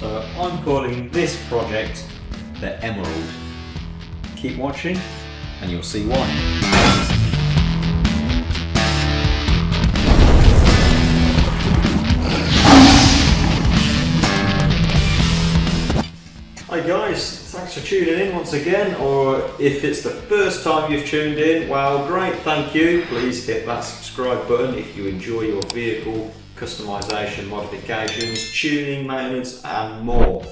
So I'm calling this project the Emerald. Keep watching and you'll see why. Hi guys, thanks for tuning in once again, or if it's the first time you've tuned in, well great, thank you. Please hit that subscribe button if you enjoy your vehicle customization, modifications, tuning, maintenance and more.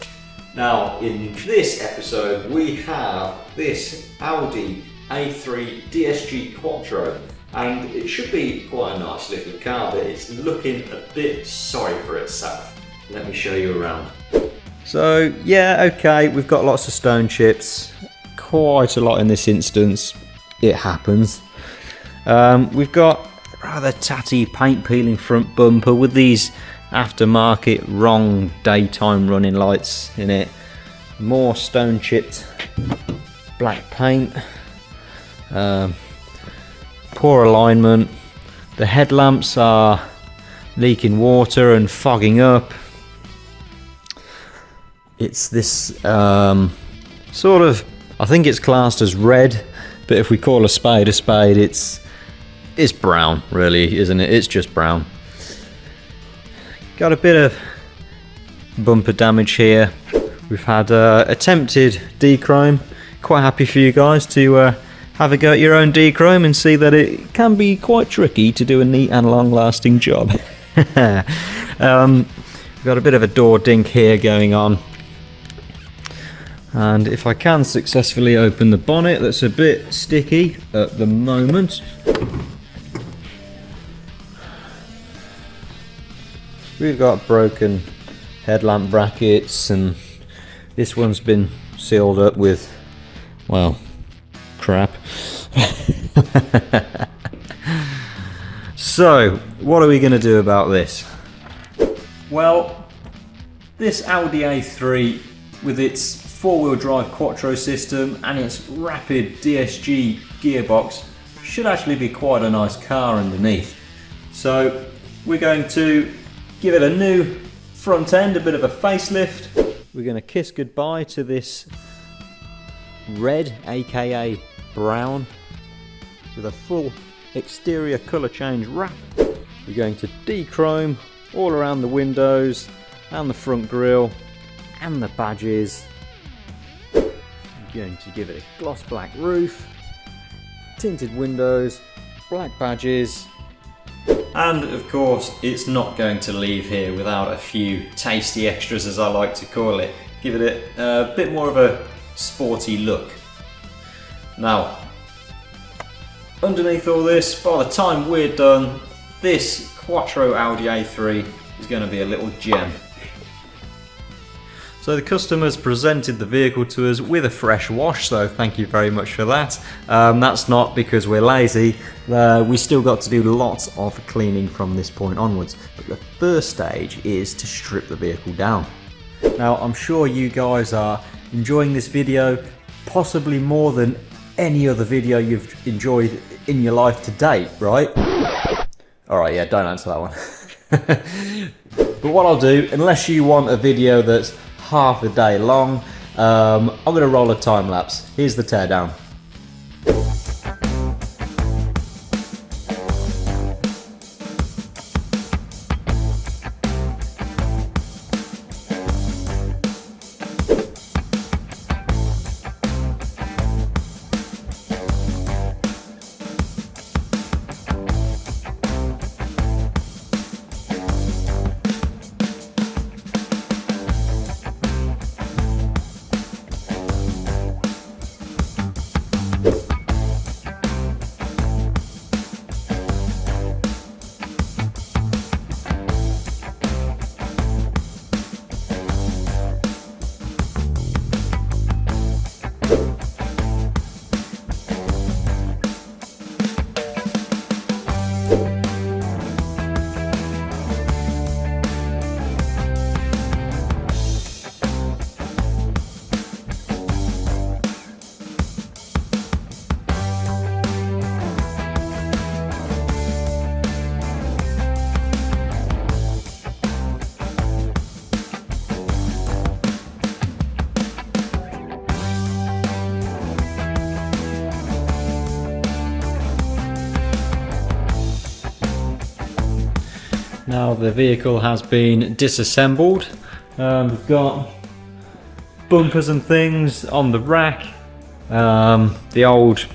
Now in this episode we have this Audi A3 DSG Quattro, and it should be quite a nice little car, but it's looking a bit sorry for itself. Let me show you around. So yeah, okay, we've got lots of stone chips, quite a lot in this instance, it happens. We've got rather tatty paint peeling front bumper with these aftermarket wrong daytime running lights in it. More stone chipped black paint, poor alignment, the headlamps are leaking water and fogging up. It's this sort of, I think it's classed as red, but if we call a spade, it's brown really, isn't it? It's just brown. Got a bit of bumper damage here. We've had attempted dechrome. Quite happy for you guys to have a go at your own dechrome and see that it can be quite tricky to do a neat and long-lasting job. We've got a bit of a door dink here going on. And if I can successfully open the bonnet, that's a bit sticky at the moment. We've got broken headlamp brackets, and this one's been sealed up with, well, crap. So, what are we going to do about this? Well, this Audi A3 with its four-wheel drive Quattro system and its rapid DSG gearbox should actually be quite a nice car underneath. So we're going to give it a new front end, a bit of a facelift. We're going to kiss goodbye to this red, aka brown, with a full exterior colour change wrap. We're going to dechrome all around the windows and the front grille and the badges. Going to give it a gloss black roof, tinted windows, black badges, and of course it's not going to leave here without a few tasty extras, as I like to call it. Give it a bit more of a sporty look. Now, underneath all this, by the time we're done, this Quattro Audi A3 is going to be a little gem. So the customers presented the vehicle to us with a fresh wash, so thank you very much for that. That's not because we're lazy, we still got to do lots of cleaning from this point onwards. But the first stage is to strip the vehicle down. Now I'm sure you guys are enjoying this video, possibly more than any other video you've enjoyed in your life to date, right? Alright, yeah, don't answer that one. But what I'll do, unless you want a video that's half a day long, I'm going to roll a time lapse. Here's the teardown. Now the vehicle has been disassembled. We've got bumpers and things on the rack. The old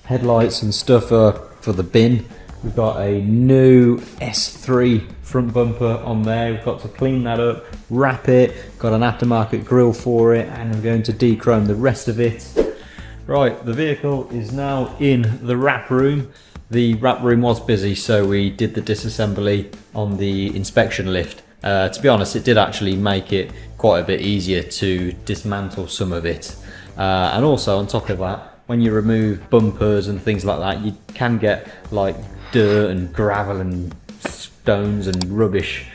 headlights and stuff are for the bin. We've got a new S3 front bumper on there. We've got to clean that up, wrap it, got an aftermarket grille for it, and we're going to dechrome the rest of it. Right, the vehicle is now in the wrap room. The wrap room was busy, so we did the disassembly on the inspection lift. To be honest, it did actually make it quite a bit easier to dismantle some of it. And also on top of that, when you remove bumpers and things like that, you can get like dirt and gravel and stones and rubbish,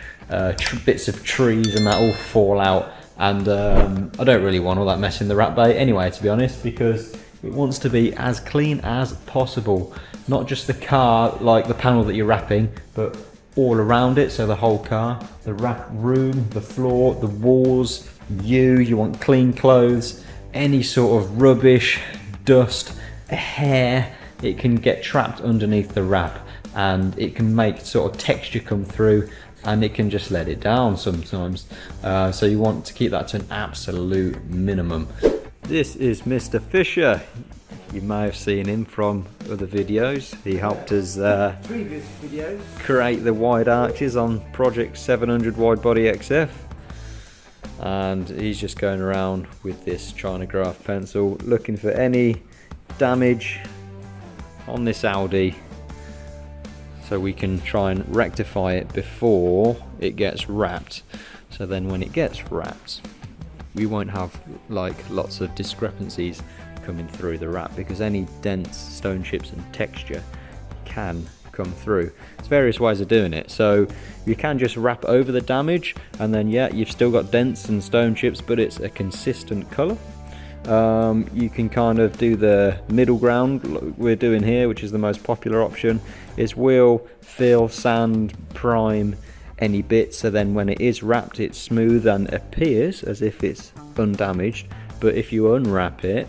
bits of trees and that all fall out. And I don't really want all that mess in the wrap bay anyway, to be honest, because it wants to be as clean as possible. Not just the car, like the panel that you're wrapping, but all around it, so the whole car, the wrap room, the floor, the walls, you want clean clothes, any sort of rubbish, dust, hair, it can get trapped underneath the wrap, and it can make sort of texture come through, and it can just let it down sometimes. So you want to keep that to an absolute minimum. This is Mr. Fisher. You may have seen him from other videos. He helped us previous videos create the wide arches on Project 700 Wide Body XF. And he's just going around with this Chronograph pencil looking for any damage on this Audi, so we can try and rectify it before it gets wrapped. So then when it gets wrapped, we won't have like lots of discrepancies coming through the wrap, because any dents, stone chips and texture can come through. There's various ways of doing it. So you can just wrap over the damage, and then yeah, you've still got dents and stone chips, but it's a consistent color. You can kind of do the middle ground we're doing here, which is the most popular option, is wheel, fill, sand, prime any bits, so then when it is wrapped it's smooth and appears as if it's undamaged. But if you unwrap it,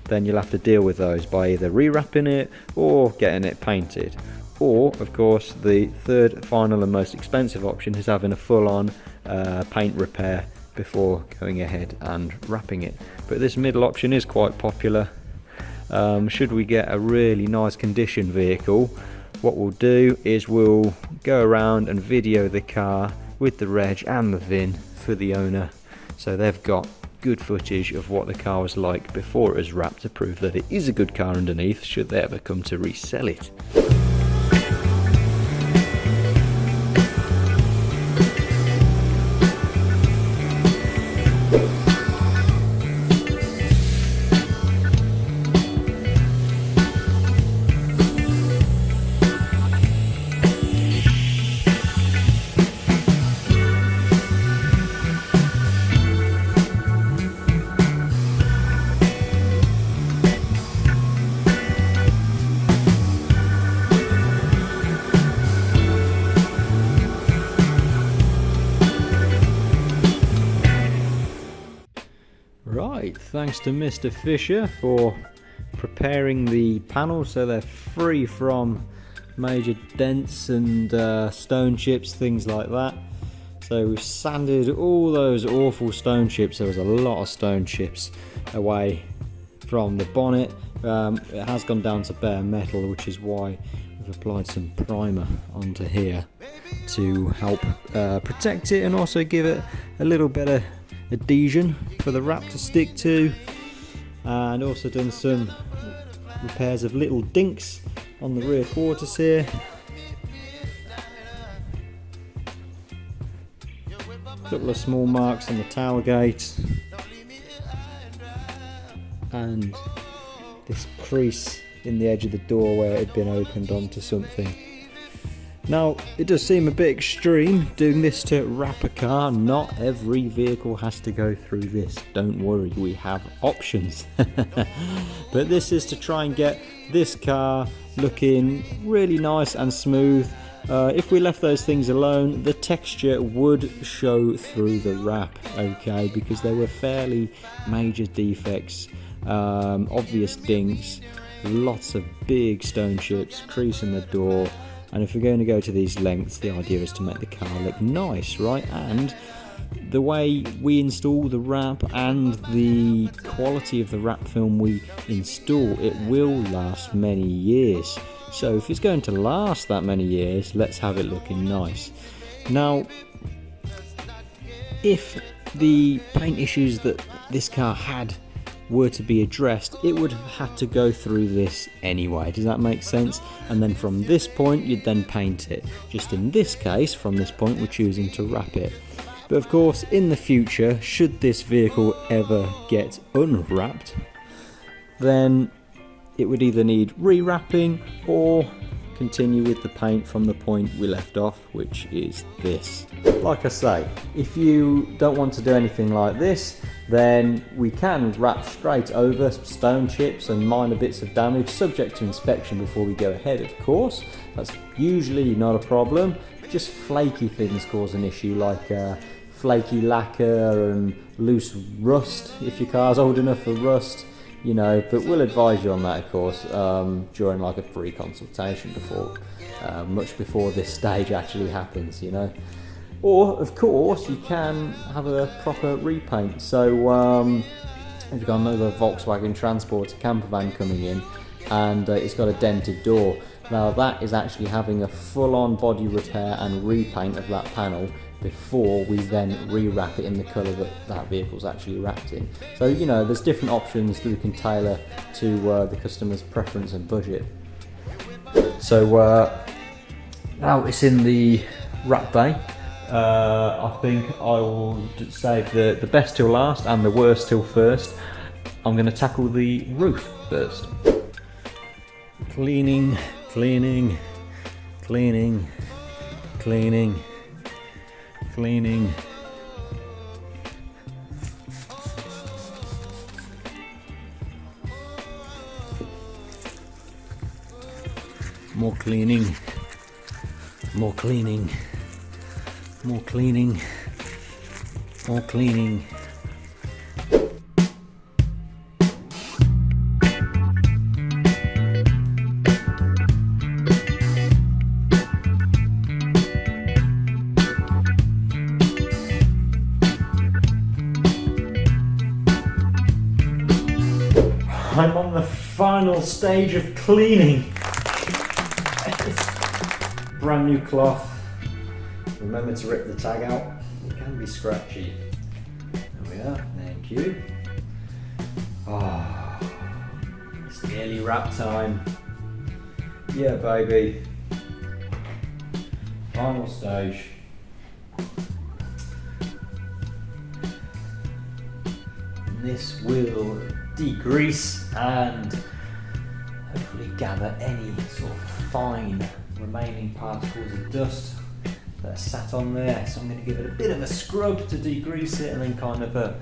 then you'll have to deal with those by either rewrapping it or getting it painted. Or, of course, the third, final and most expensive option is having a full-on paint repair before going ahead and wrapping it. But this middle option is quite popular. Should we get a really nice condition vehicle, what we'll do is we'll go around and video the car with the reg and the VIN for the owner, so they've got good footage of what the car was like before it was wrapped, to prove that it is a good car underneath should they ever come to resell it. Right, thanks to Mr. Fisher for preparing the panels so they're free from major dents and stone chips, things like that. So we've sanded all those awful stone chips. There was a lot of stone chips away from the bonnet. It has gone down to bare metal, which is why we've applied some primer onto here to help protect it and also give it a little better adhesion for the wrap to stick to, and also done some repairs of little dinks on the rear quarters here. A couple of small marks on the tailgate, and this crease in the edge of the door where it had been opened onto something. Now, it does seem a bit extreme doing this to wrap a car. Not every vehicle has to go through this. Don't worry, we have options. But this is to try and get this car looking really nice and smooth. If we left those things alone, the texture would show through the wrap, okay, because there were fairly major defects, obvious dinks, lots of big stone chips, crease in the door, And if we're going to go to these lengths, the idea is to make the car look nice, right? And the way we install the wrap and the quality of the wrap film we install, it will last many years. So if it's going to last that many years, let's have it looking nice. Now, if the paint issues that this car had were to be addressed, it would have had to go through this anyway. Does that make sense? And then from this point, you'd then paint it. Just in this case, from this point, we're choosing to wrap it. But of course, in the future, should this vehicle ever get unwrapped, then it would either need rewrapping or continue with the paint from the point we left off, which is this. Like I say, if you don't want to do anything like this, then we can wrap straight over stone chips and minor bits of damage, subject to inspection before we go ahead, of course. That's usually not a problem. Just flaky things cause an issue, like flaky lacquer and loose rust, if your car's old enough for rust, you know, but we'll advise you on that, of course, during like a free consultation before, much before this stage actually happens, you know. Or, of course, you can have a proper repaint. So, if you've got another Volkswagen Transporter camper van coming in and it's got a dented door, now that is actually having a full-on body repair and repaint of that panel before we then rewrap it in the colour that that vehicle's actually wrapped in. So, you know, there's different options that we can tailor to the customer's preference and budget. So, now it's in the wrap bay. I think I will save the best till last and the worst till first. I'm going to tackle the roof first. Cleaning, cleaning, cleaning, cleaning, cleaning. More cleaning, more cleaning. More cleaning, more cleaning. I'm on the final stage of cleaning. Brand new cloth. Remember to rip the tag out, it can be scratchy. There we are, thank you. Ah, it's nearly wrap time. Yeah, baby. Final stage. And this will degrease and hopefully gather any sort of fine remaining particles of dust that are sat on there. So I'm going to give it a bit of a scrub to degrease it, and then kind of a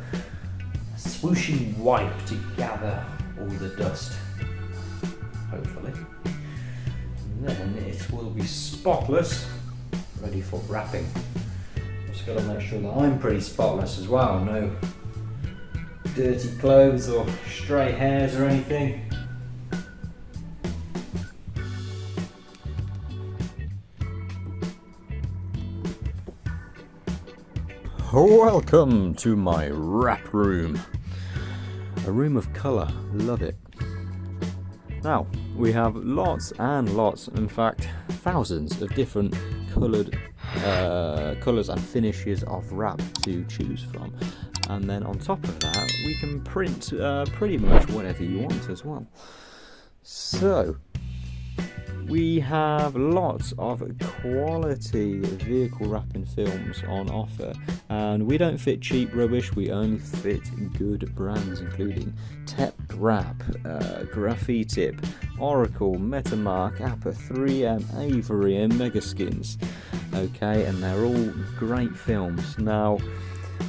swooshing wipe to gather all the dust, hopefully. And then it will be spotless, ready for wrapping. Just got to make sure that I'm pretty spotless as well, no dirty clothes or stray hairs or anything. Welcome to my wrap room. A room of colour, love it. Now, we have lots and lots, in fact, thousands of different colours and finishes of wrap to choose from. And then on top of that, we can print pretty much whatever you want as well. So, we have lots of quality vehicle wrapping films on offer, and we don't fit cheap rubbish, we only fit good brands including Tep Wrap, Graphitip, Oracle, Metamark, Appa, 3M, Avery and Megaskins. Okay, and they're all great films. Now,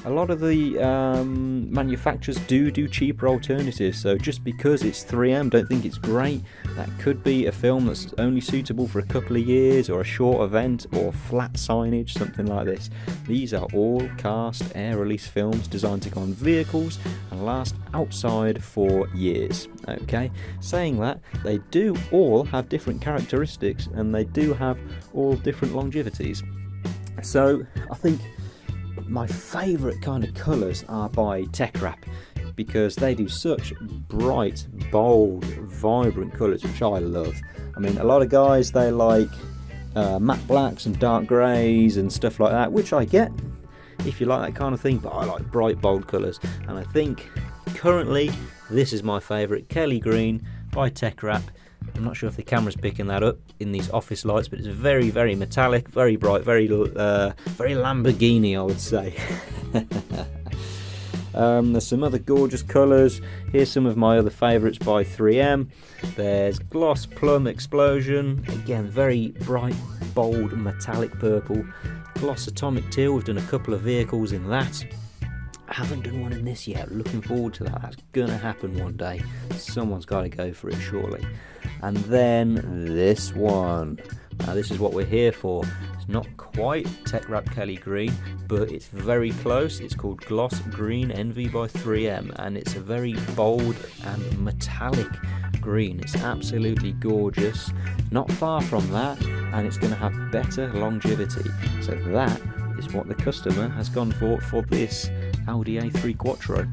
a lot of the manufacturers do cheaper alternatives, so just because it's 3M, don't think it's great. That could be a film that's only suitable for a couple of years, or a short event, or flat signage, something like this. These are all cast air release films designed to go on vehicles and last outside for years. Okay, saying that, they do all have different characteristics and they do have all different longevities. So I think my favourite kind of colours are by Tech Wrap, because they do such bright, bold, vibrant colours, which I love. I mean, a lot of guys, they like matte blacks and dark greys and stuff like that, which I get if you like that kind of thing, but I like bright, bold colours. And I think currently this is my favourite, Kelly Green by Tech Wrap. I'm not sure if the camera's picking that up in these office lights, but it's very, very metallic, very bright, very Lamborghini, I would say. There's some other gorgeous colours. Here's some of my other favourites by 3M. There's Gloss Plum Explosion, again very bright, bold, metallic purple. Gloss Atomic Teal, we've done a couple of vehicles in that. I haven't done one in this yet, looking forward to that. That's gonna happen one day. Someone's got to go for it surely. And then this one. Now this is what we're here for. It's not quite Tech Wrap Kelly Green, but it's very close. It's called Gloss Green Envy by 3M, and it's a very bold and metallic green. It's absolutely gorgeous. Not far from that, and it's going to have better longevity. So that is what the customer has gone for this Audi A3 Quattro.